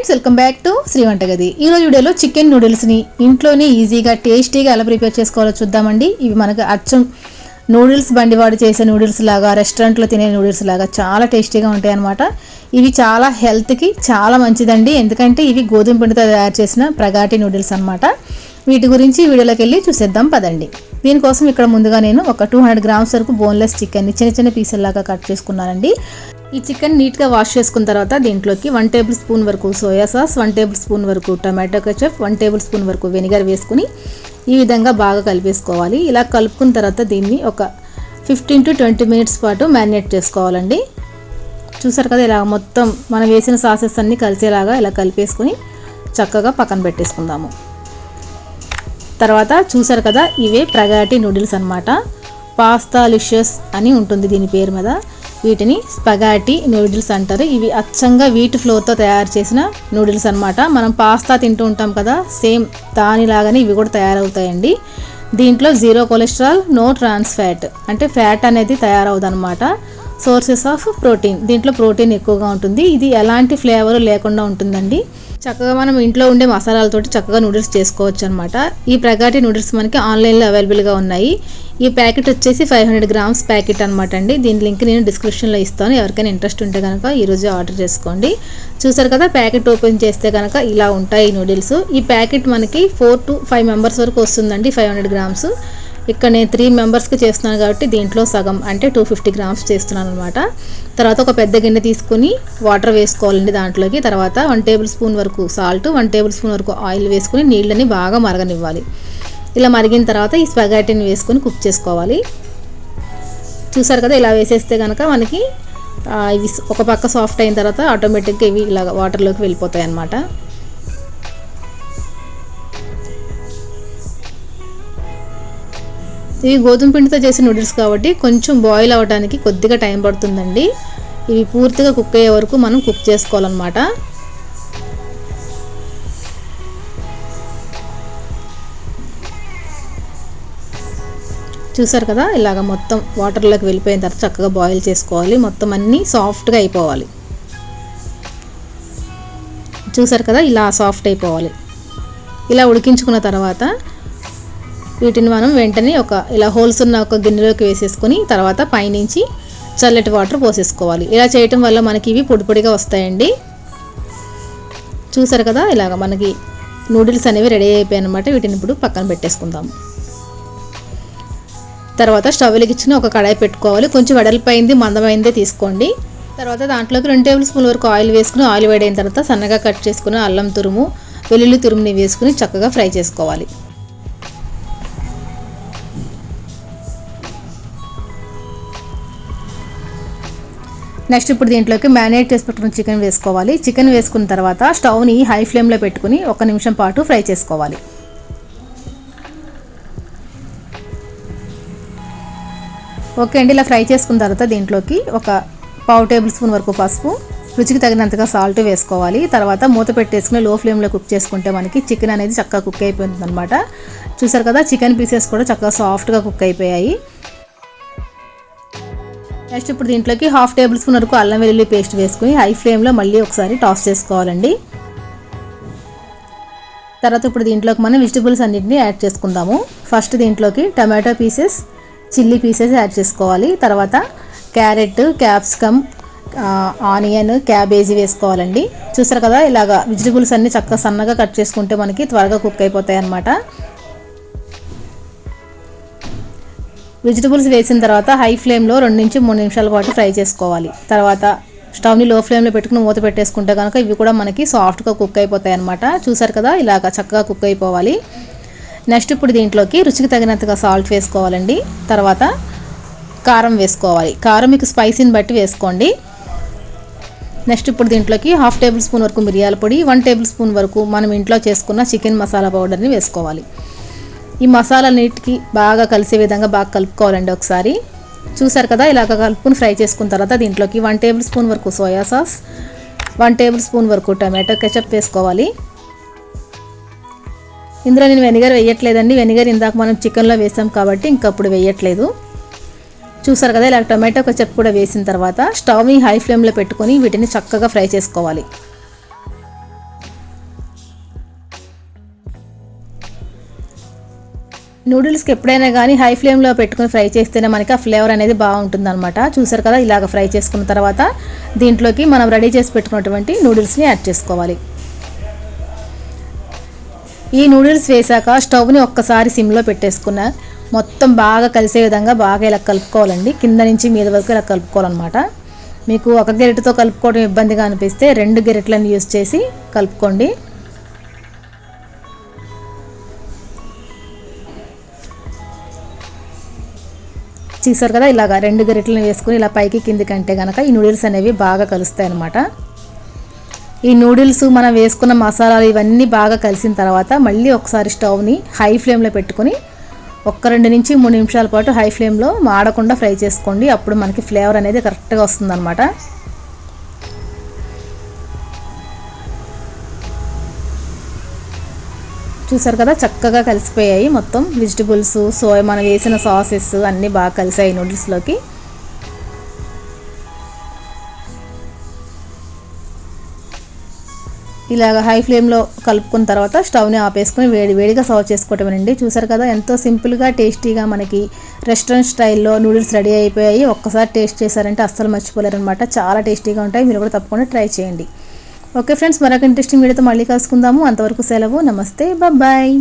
Friends, welcome back to Sri Vantagadi. ఈరోజు వీడియోలో chicken నూడిల్స్ని ఇంట్లోనే ఈజీగా టేస్టీగా ఎలా ప్రిపేర్ చేసుకోవాలో చూద్దామండి. ఇవి మనకు అచ్చం నూడిల్స్ బండివాడు చేసే నూడిల్స్ లాగా, రెస్టారెంట్లో తినే నూడిల్స్ లాగా చాలా టేస్టీగా ఉంటాయి అన్నమాట. ఇవి చాలా హెల్త్కి చాలా మంచిదండి, ఎందుకంటే ఇవి గోధుమ పిండితో తయారు చేసిన ప్రగాటి నూడిల్స్ అన్నమాట. వీటి గురించి వీడియోలోకి వెళ్ళి చూసేద్దాం పదండి. దీనికోసం ఇక్కడ ముందుగా నేను ఒక 200 గ్రామ్స్ వరకు బోన్లెస్ చికెన్ని చిన్న చిన్న పీసుల్లాగా కట్ చేసుకున్నానండి. ఈ చికెన్ నీట్గా వాష్ చేసుకున్న తర్వాత దీంట్లోకి 1 టేబుల్ స్పూన్ వరకు సోయా సాస్, 1 టేబుల్ స్పూన్ వరకు టమాటో కెచప్, 1 టేబుల్ స్పూన్ వరకు వెనిగర్ వేసుకుని ఈ విధంగా బాగా కలిపేసుకోవాలి. ఇలా కలుపుకున్న తర్వాత దీన్ని ఒక 15 to 20 మినిట్స్ పాటు మ్యారినేట్ చేసుకోవాలండి. చూసారు కదా, ఇలా మొత్తం మనం వేసిన సాసెస్ అన్నీ కలిసేలాగా ఇలా కలిపేసుకుని చక్కగా పక్కన పెట్టేసుకుందాము. తర్వాత చూసారు కదా, ఇవే ప్రగాటి నూడిల్స్ అన్నమాట. పాస్తాలిషియస్ అని ఉంటుంది దీని పేరు మీద. వీటిని స్పగాటి నూడిల్స్ అంటారు. ఇవి అచ్చంగా వీట్ ఫ్లోర్తో తయారు చేసిన నూడిల్స్ అన్నమాట. మనం పాస్తా తింటూ ఉంటాం కదా, సేమ్ దానిలాగానే ఇవి కూడా తయారవుతాయండి. దీంట్లో 0 కొలెస్ట్రాల్, నో ట్రాన్స్ ఫ్యాట్, అంటే ఫ్యాట్ అనేది తయారవుతుంది అనమాట. సోర్సెస్ ఆఫ్ ప్రోటీన్, దీంట్లో ప్రోటీన్ ఎక్కువగా ఉంటుంది. ఇది ఎలాంటి ఫ్లేవర్ లేకుండా ఉంటుందండి. చక్కగా మనం ఇంట్లో ఉండే మసాలాలతోటి చక్కగా నూడిల్స్ చేసుకోవచ్చు అనమాట. ఈ ప్రగాటి నూడిల్స్ మనకి ఆన్లైన్లో అవైలబుల్గా ఉన్నాయి. ఈ ప్యాకెట్ వచ్చేసి 500 గ్రామ్స్ ప్యాకెట్ అనమాట అండి. దీని లింక్ నేను డిస్క్రిప్షన్లో ఇస్తాను, ఎవరికైనా ఇంట్రెస్ట్ ఉంటే కనుక ఈరోజు ఆర్డర్ చేసుకోండి. చూసారు కదా, ప్యాకెట్ ఓపెన్ చేస్తే కనుక ఇలా ఉంటాయి ఈ నూడిల్స్. ఈ ప్యాకెట్ మనకి 4 to 5 మెంబర్స్ వరకు వస్తుందండి. 500 గ్రామ్స్. ఇక్కడ నేను 3 మెంబర్స్కి చేస్తున్నాను కాబట్టి దీంట్లో సగం అంటే 250 గ్రామ్స్ చేస్తున్నాను అనమాట. తర్వాత ఒక పెద్ద గిన్నె తీసుకుని వాటర్ వేసుకోవాలండి దాంట్లోకి. తర్వాత 1 టేబుల్ స్పూన్ వరకు సాల్ట్, 1 టేబుల్ స్పూన్ వరకు ఆయిల్ వేసుకుని నీళ్ళని బాగా మరగనివ్వాలి. ఇలా మరిగిన తర్వాత ఈ స్పగాటిని వేసుకొని కుక్ చేసుకోవాలి. చూసారు కదా, ఇలా వేసేస్తే కనుక మనకి ఇవి ఒక పక్క సాఫ్ట్ అయిన తర్వాత ఆటోమేటిక్గా ఇవి ఇలా వాటర్లోకి వెళ్ళిపోతాయి అన్నమాట. ఇవి గోధుమ పిండితో చేసిన నూడిల్స్ కాబట్టి కొంచెం బాయిల్ అవ్వడానికి కొద్దిగా టైం పడుతుందండి. ఇవి పూర్తిగా కుక్ అయ్యే వరకు మనం కుక్ చేసుకోవాలన్నమాట. చూసారు కదా, ఇలాగ మొత్తం వాటర్లోకి వెళ్ళిపోయిన తర్వాత చక్కగా బాయిల్ చేసుకోవాలి. మొత్తం అన్నీ సాఫ్ట్గా అయిపోవాలి. చూసారు కదా, ఇలా సాఫ్ట్ అయిపోవాలి. ఇలా ఉడికించుకున్న తర్వాత వీటిని మనం వెంటనే ఇలా హోల్స్ ఉన్న ఒక గిన్నెలోకి వేసేసుకొని తర్వాత పైనుంచి చల్లటి వాటర్ పోసేసుకోవాలి. ఇలా చేయటం వల్ల మనకి ఇవి పొడి పొడిగా వస్తాయండి. చూసారు కదా, ఇలాగ మనకి నూడిల్స్ అనేవి రెడీ అయిపోయాయి అన్నమాట. వీటిని ఇప్పుడు పక్కన పెట్టేసుకుందాం. తర్వాత స్టవ్ వెలిగించిన ఒక కడాయి పెట్టుకోవాలి. కొంచెం వెడల్పైంది మందమైందే తీసుకోండి. తర్వాత దాంట్లోకి 2 టేబుల్ స్పూన్ వరకు ఆయిల్ వేసుకుని, ఆయిల్ వేడైన తర్వాత సన్నగా కట్ చేసుకుని అల్లం తురుము, వెల్లుల్లి తురుముని వేసుకుని చక్కగా ఫ్రై చేసుకోవాలి. నెక్స్ట్ ఇప్పుడు దీంట్లోకి మ్యారినేట్ చేసి పెట్టుకున్న చికెన్ వేసుకోవాలి. చికెన్ వేసుకున్న తర్వాత స్టవ్ని హై ఫ్లేమ్లో పెట్టుకుని 1 నిమిషం పాటు ఫ్రై చేసుకోవాలి. ఓకే అండి, ఇలా ఫ్రై చేసుకున్న తర్వాత దీంట్లోకి ఒక 1/2 టేబుల్ స్పూన్ వరకు పసుపు, రుచికి తగినంతగా సాల్ట్ వేసుకోవాలి. తర్వాత మూత పెట్టేసుకుని లో ఫ్లేమ్లో కుక్ చేసుకుంటే మనకి చికెన్ అనేది చక్కగా కుక్ అయిపోతుంది అనమాట. చూసారు కదా, చికెన్ పీసెస్ కూడా చక్కగా సాఫ్ట్గా కుక్ అయిపోయాయి. నెక్స్ట్ ఇప్పుడు దీంట్లోకి 1/2 టేబుల్ స్పూన్ వరకు అల్లం వెల్లుల్లి పేస్ట్ వేసుకుని హై ఫ్లేమ్లో మళ్ళీ ఒకసారి టాస్ చేసుకోవాలండి. తర్వాత ఇప్పుడు దీంట్లోకి మనం వెజిటబుల్స్ అన్నింటినీ యాడ్ చేసుకుందాము. ఫస్ట్ దీంట్లోకి tomato pieces, chilli pieces add చేసుకోవాలి. తర్వాత క్యారెట్, క్యాప్సికమ్, ఆనియన్, క్యాబేజీ వేసుకోవాలండి. చూసారు కదా, ఇలాగా వెజిటబుల్స్ అన్నీ చక్కగా సన్నగా కట్ చేసుకుంటే మనకి త్వరగా కుక్ అయిపోతాయి అన్నమాట. వెజిటబుల్స్ వేసిన తర్వాత హై ఫ్లేమ్లో 2 నుంచి 3 నిమిషాల పాటు ఫ్రై చేసుకోవాలి. తర్వాత స్టవ్ని లో ఫ్లేమ్లో పెట్టుకుని మూత పెట్టేసుకుంటే కనుక ఇవి కూడా మనకి సాఫ్ట్గా కుక్ అయిపోతాయి అన్నమాట. చూసారు కదా, ఇలాగ చక్కగా కుక్ అయిపోవాలి. నెక్స్ట్ ఇప్పుడు దీంట్లోకి రుచికి తగినంతగా సాల్ట్ వేసుకోవాలండి. తర్వాత కారం వేసుకోవాలి. కారం మీకు స్పైసీని బట్టి వేసుకోండి. నెక్స్ట్ ఇప్పుడు దీంట్లోకి 1/2 టేబుల్ స్పూన్ వరకు మిరియాల పొడి, 1 టేబుల్ స్పూన్ వరకు మనం ఇంట్లో చేసుకున్న చికెన్ మసాలా పౌడర్ని వేసుకోవాలి. ఈ మసాలా నీటికి బాగా కలిసే విధంగా బాగా కలుపుకోవాలండి ఒకసారి. చూసారు కదా, ఇలాగ కలుపుకుని ఫ్రై చేసుకున్న తర్వాత దీంట్లోకి 1 టేబుల్ స్పూన్ వరకు సోయా సాస్, 1 టేబుల్ స్పూన్ వరకు టమాటో కెచప్ వేసుకోవాలి. ఇందులో నేను వెనిగర్ వేయట్లేదండి. వెనిగర్ ఇందాక మనం చికెన్లో వేసాం కాబట్టి ఇంకప్పుడు వేయట్లేదు. చూసారు కదా, ఇలా టొమాటో కెచప్ కూడా వేసిన తర్వాత స్టవ్ని హై ఫ్లేమ్లో పెట్టుకొని వీటిని చక్కగా ఫ్రై చేసుకోవాలి. నూడిల్స్కి ఎప్పుడైనా కానీ హై ఫ్లేమ్లో పెట్టుకుని ఫ్రై చేస్తేనే మనకి ఆ ఫ్లేవర్ అనేది బాగుంటుంది అనమాట. చూసారు కదా, ఇలాగ ఫ్రై చేసుకున్న తర్వాత దీంట్లోకి మనం రెడీ చేసి పెట్టుకున్నటువంటి నూడిల్స్ని యాడ్ చేసుకోవాలి. ఈ నూడిల్స్ వేసాక స్టవ్ని ఒక్కసారి సిమ్లో పెట్టేసుకున్న మొత్తం బాగా కలిసే విధంగా బాగా ఇలా కలుపుకోవాలండి. కింద నుంచి మీద వరకు ఇలా కలుపుకోవాలన్నమాట. మీకు ఒక గెరిటతో కలుపుకోవడం ఇబ్బందిగా అనిపిస్తే 2 గెరిటలను యూజ్ చేసి కలుపుకోండి. చూసారు కదా, ఇలాగా 2 గరిటెలను వేసుకుని ఇలా పైకి కిందికి అంటే కనుక ఈ నూడిల్స్ అనేవి బాగా కలుస్తాయి అన్నమాట. ఈ నూడిల్స్ మనం వేసుకున్న మసాలాలు ఇవన్నీ బాగా కలిసిన తర్వాత మళ్ళీ ఒకసారి స్టవ్ని హై ఫ్లేమ్లో పెట్టుకుని 1-2 నుంచి 3 నిమిషాల పాటు హై ఫ్లేమ్లో మాడకుండా ఫ్రై చేసుకోండి. అప్పుడు మనకి ఫ్లేవర్ అనేది కరెక్ట్గా వస్తుందన్నమాట. చూసారు కదా, చక్కగా కలిసిపోయాయి మొత్తం వెజిటబుల్స్, మనం వేసిన సాసెస్ అన్నీ బాగా కలిసాయి నూడిల్స్లోకి. ఇలాగ హై ఫ్లేమ్లో కలుపుకున్న తర్వాత స్టవ్ని ఆపేసుకొని వేడిగా సర్వ్ చేసుకోవటమేనండి. చూసారు కదా, ఎంతో సింపుల్గా టేస్టీగా మనకి రెస్టారెంట్ స్టైల్లో నూడిల్స్ రెడీ అయిపోయాయి. ఒక్కసారి టేస్ట్ చేశారంటే అస్సలు మర్చిపోలేరు అనమాట. చాలా టేస్టీగా ఉంటాయి. మీరు కూడా తప్పకుండా ట్రై చేయండి. ఓకే ఫ్రెండ్స్, మరొక ఇంట్రెస్టింగ్ వీడియోతో మళ్ళీ కలుసుకుందాము. అంతవరకు సెలవు. నమస్తే, బాయ్.